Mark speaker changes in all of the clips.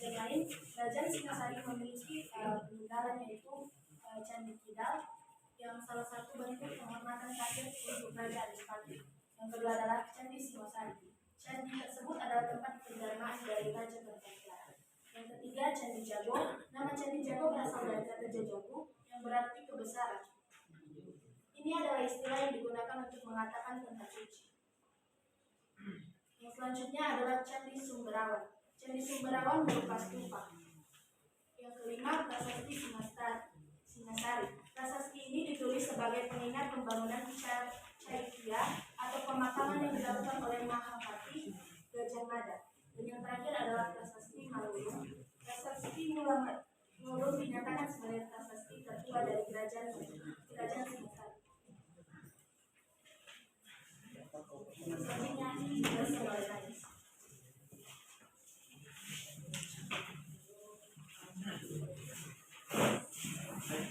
Speaker 1: legend lain, Kerajaan Singasari memiliki peninggalan yaitu Candi Kidal yang salah satu bentuk penghormatan terakhir untuk Raja Adipati. Yang kedua adalah Candi Singosari. Candi tersebut adalah tempat penjelmaan dari Raja Kertajaya. Yang ketiga, Candi Jago. Nama Candi Jago berasal dari kata Jajago yang berarti kebesaran. Ini adalah istilah yang digunakan untuk mengatakan tempat suci. Yang selanjutnya adalah Candi Sumberawan. Candi Sumberawan berupa stupa. Yang kelima, Prasasti Singasari. Prasasti ini ditulis sebagai pengingat pembangunan Caitya atau pemakaman yang dilakukan oleh Mahapati Gajah Mada. Dan yang terakhir adalah Prasasti Malulung. Prasasti Malulung dinyatakan sebagai prasasti tertua dari Kerajaan Singasari. Selanjutnya dijelaskan oleh Najis.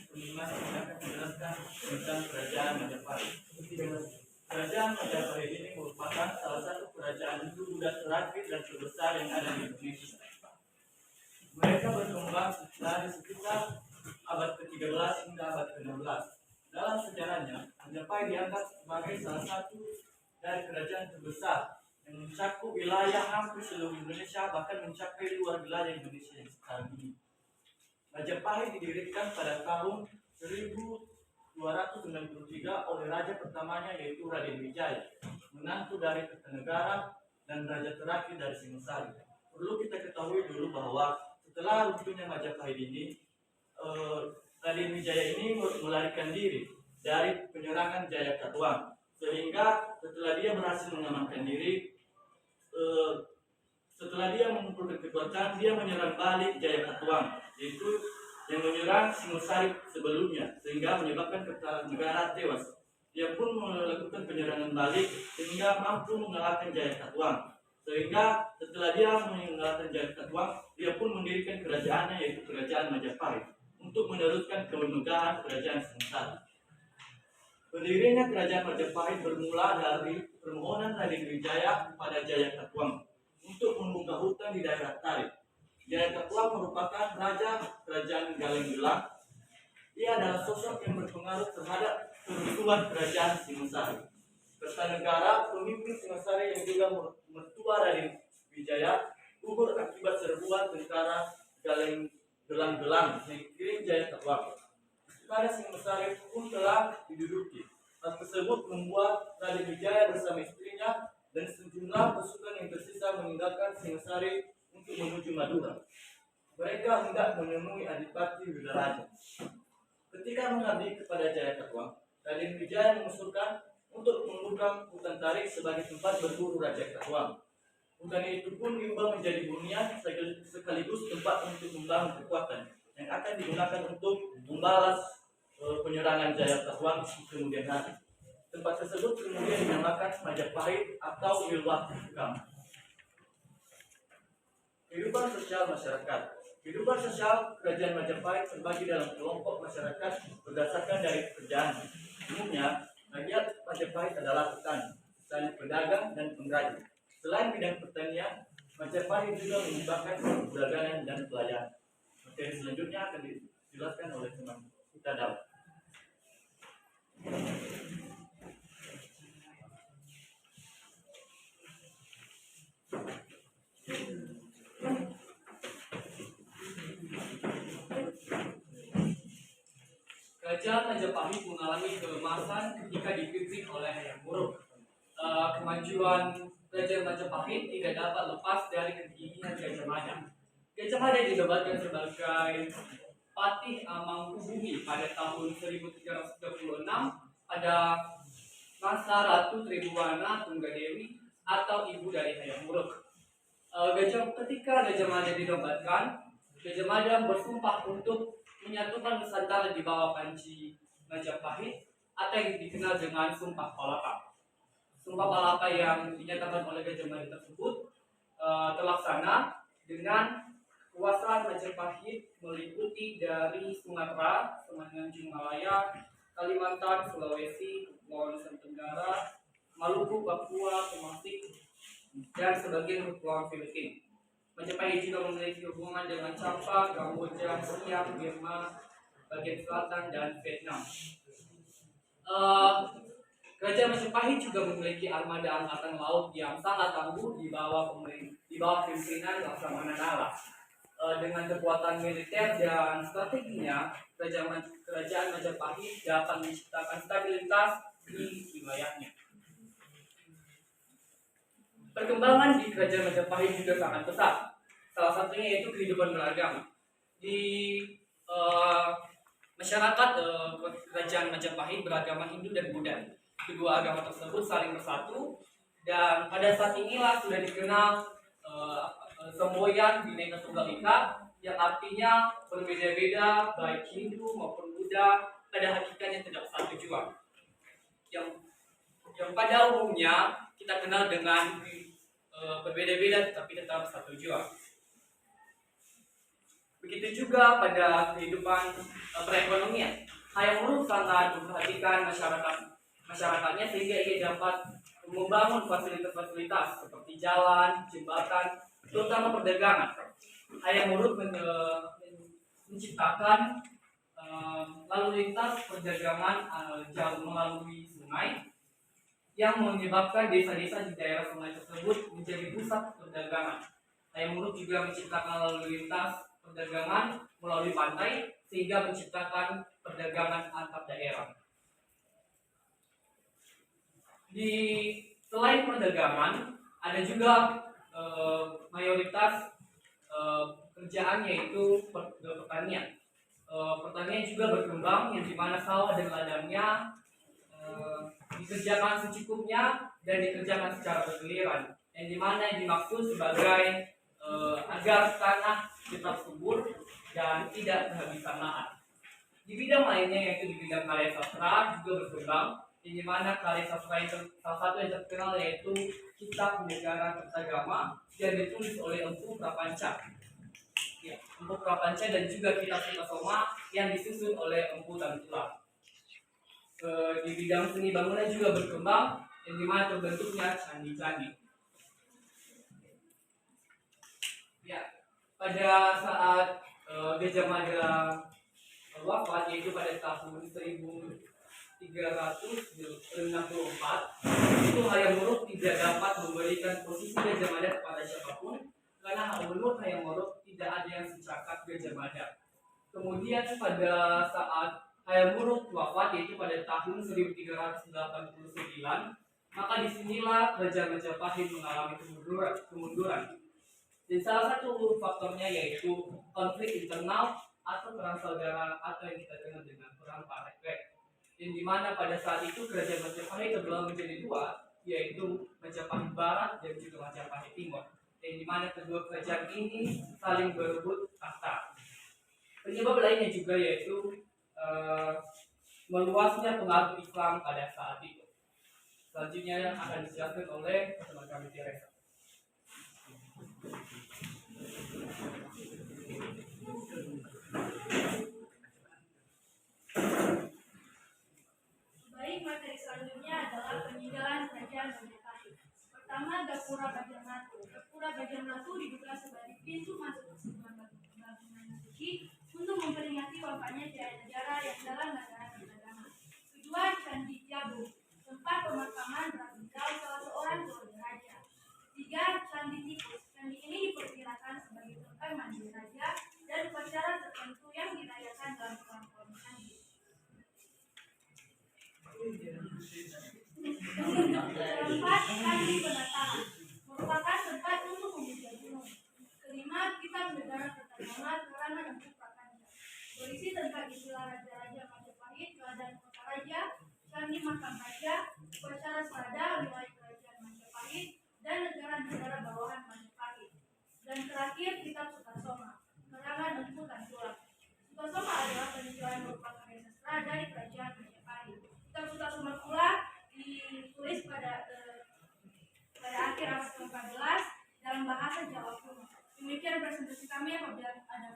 Speaker 2: Kelima, saya akan menjelaskan tentang Kerajaan Majapahit. Kerajaan Majapahit ini merupakan salah satu kerajaan Hindu Buddha terakhir dan terbesar yang ada di Indonesia. Mereka berkembang dari sekitar abad ke-13 hingga abad ke-16. Dalam sejarahnya, Majapahit dianggap sebagai salah satu dari kerajaan terbesar yang mencakup wilayah hampir seluruh Indonesia, bahkan mencapai luar wilayah Indonesia yang sekarang ini. Majapahit didirikan pada tahun 1293 oleh raja pertamanya yaitu Raden Wijaya, menantu dari Kertanegara dan raja terakhir dari Singasari. Perlu kita ketahui dulu bahwa setelah runtuhnya Majapahit ini, Raden Wijaya ini melarikan diri dari penyerangan Jayakatwang, sehingga setelah dia berhasil mengamankan diri, setelah dia mengumpulkan kekuatan, dia menyerang balik Jayakatwang, yaitu yang menyerang Singosari sebelumnya, sehingga menyebabkan Kertanegara tewas. Dia pun melakukan penyerangan balik sehingga mampu mengalahkan Jayakatwang. Sehingga setelah dia mengalahkan Jayakatwang, dia pun mendirikan kerajaannya yaitu Kerajaan Majapahit untuk meneruskan kemegahan Kerajaan Singosari. Berdirinya Kerajaan Majapahit bermula dari permohonan Raden Wijaya kepada Jayakatwang untuk membuka hutan di daerah Tarik. Jayakatwang merupakan raja kerajaan Galeng Gelang. Ia adalah sosok yang berpengaruh terhadap keruntuhan Kerajaan Singosari. Kertanegara, pemimpin Singosari yang juga mertua Raden Wijaya, gugur akibat serbuan tentara Galeng Gelang dikirim Jayakatwang. Pada Singosari pun telah diduduki. Hal tersebut membuat Raden Wijaya bersama istrinya dan sejumlah pasukan yang tersisa meninggalkan Singosari untuk menuju Madura. Mereka hendak menemui Adipati Widaraja. Ketika mengabdi kepada Jayakatwang, Raden Wijaya mengusulkan untuk membuka hutan Tarik sebagai tempat berburu Raja Katwang. Hutan itu pun diubah menjadi hunian sekaligus tempat untuk membangun kekuatan yang akan digunakan untuk membalas penyerangan Jayakatwang kemudian hari. Tempat tersebut kemudian dinamakan Majapahit atau Wilwah Kukam. Kehidupan sosial masyarakat. Kehidupan sosial Kerajaan Majapahit terbagi dalam kelompok masyarakat berdasarkan dari pekerjaan. Umumnya, rakyat Majapahit adalah petani, pedagang, dan pengrajin. Selain bidang pertanian, Majapahit juga mengembangkan perdagangan dan pelayanan. Materi selanjutnya akan dijelaskan oleh teman kita Daud.
Speaker 3: Kerajaan Majapahit mengalami keemasan ketika dipimpin oleh Hayam Wuruk. Kemajuan Kerajaan Majapahit tidak dapat lepas dari ketinggian Gajah Mada. Gajah Mada dinobatkan sebagai Patih Mangkubumi pada tahun 1336 pada masa Ratu Tribhuwana Tunggadewi atau ibu dari Hayam Wuruk. Ketika Gajah Mada dinobatkan, Gajah Mada bersumpah untuk menyatukan Nusantara di bawah panji Majapahit atau yang dikenal dengan Sumpah Palapa. Sumpah Palapa yang dinyatakan oleh Gajah Mada tersebut terlaksana dengan kekuasaan Majapahit meliputi dari Sumatera, Semenanjung Malaya, Kalimantan, Sulawesi, Kepulauan Nusa Tenggara, Maluku, Papua, Termasuk dan sebagian Kepulauan Filipina. Majapahit juga memiliki hubungan dengan Java, Kamboja, Siam, Myanmar, bagian selatan, dan Vietnam. Kerajaan Majapahit juga memiliki armada angkatan laut yang sangat tangguh di bawah pimpinan Laksamana Nala. Dengan kekuatan militer dan strateginya, kerajaan Majapahit dapat menciptakan stabilitas di wilayahnya. Perkembangan di kerajaan Majapahit juga sangat pesat. Salah satunya yaitu kehidupan beragama. Di masyarakat kerajaan Majapahit beragama Hindu dan Buddha. Kedua agama tersebut saling bersatu, dan pada saat inilah sudah dikenal semboyan Bhinneka Tunggal Ika, yang artinya berbeda-beda baik Hindu maupun Buddha pada hakikatnya tidak satu jua. Yang pada umumnya kita kenal dengan berbeda-beda tetapi tetap satu jua. Begitu juga pada kehidupan perekonomian. Hayam Wuruk sangat memperhatikan masyarakatnya sehingga ia dapat membangun fasilitas-fasilitas seperti jalan, jembatan, terutama perdagangan. Hayam Wuruk menciptakan lalu lintas perdagangan melalui sungai yang menyebabkan desa-desa di daerah sungai tersebut menjadi pusat perdagangan. Hayam Wuruk juga menciptakan lalu lintas perdagangan melalui pantai sehingga menciptakan perdagangan antar daerah. Selain perdagangan, ada juga mayoritas kerjaan yaitu pertanian. Pertanian juga berkembang, yang dimana sawah dan ladangnya dikerjakan secukupnya dan dikerjakan secara bergiliran, yang dimana dimaksud sebagai agar tanah tetap subur dan tidak kehabisan lahan. Di bidang lainnya yaitu di bidang karya sastra juga berkembang, di mana karya sastra yang salah satu yang terkenal yaitu Kitab Negara Kertagama yang ditulis oleh Empu Prapanca. Ya, Empu Prapanca dan juga Kitab Sutasoma yang disusun oleh Empu Tantula. Di bidang seni bangunan juga berkembang, yang dimana terbentuknya candi-candi. Ya, pada saat Gajah Mada wafat yaitu pada tahun 1364, itu Hayam Wuruk tidak dapat memberikan posisi Gajah Mada kepada siapapun karena menurut Hayam Wuruk tidak ada yang secakap Gajah Mada. Kemudian pada saat Hayam Wuruk wafat yaitu pada tahun 1389, maka disinilah kerajaan Majapahit mengalami kemunduran. Dan salah satu faktornya yaitu konflik internal atau perang saudara atau yang kita kenal dengan perang Parekrek. Yang dimana pada saat itu kerajaan Majapahit terbelah menjadi dua, yaitu Majapahit Barat dan juga Majapahit Timur. Yang dimana kedua kerajaan ini saling berebut tahta. Penyebab lainnya juga yaitu meluasnya pengaruh Islam pada saat itu. Selanjutnya akan dijelaskan oleh teman kami Teresa.
Speaker 1: Baik, materi selanjutnya adalah peninggalan kerajaan Majapahit. Pertama, Gapura Gajah-Matu. Gapura Gajah-Matu diduga sebagai pintu masuk ke sebuah bangunan suci untuk memperingati wafatnya Jaya Negara yang dalam negara beragama. Kedua, Candi Jabu, tempat pemakaman Ratu Dau, salah seorang keluarga raja. Tiga, Candi Tikus. Candi ini diperkirakan sebagai tempat mandi raja dan upacara tertentu yang dirayakan dalam tahun candi. Keempat, Candi Penataan, merupakan tempat untuk memuja gunung. Kelima, Kitab Negara Kertagama karangan Empu Prapanca, berisi tentang istilah raja-raja Majapahit, keadaan kota raja, candi makam raja, upacara sada, wilayah kerajaan Majapahit, dan negara-negara bawahan Majapahit. Dan terakhir, Kitab Sutasoma, karangan Empu Tantula. Sutasoma adalah peninggalan berupa karya sastra dari kerajaan Majapahit. Kitab Sutasoma pula ditulis pada akhir abad ke-14 dalam bahasa Jawa kuno. Demikian presentasi kami. Apabila ada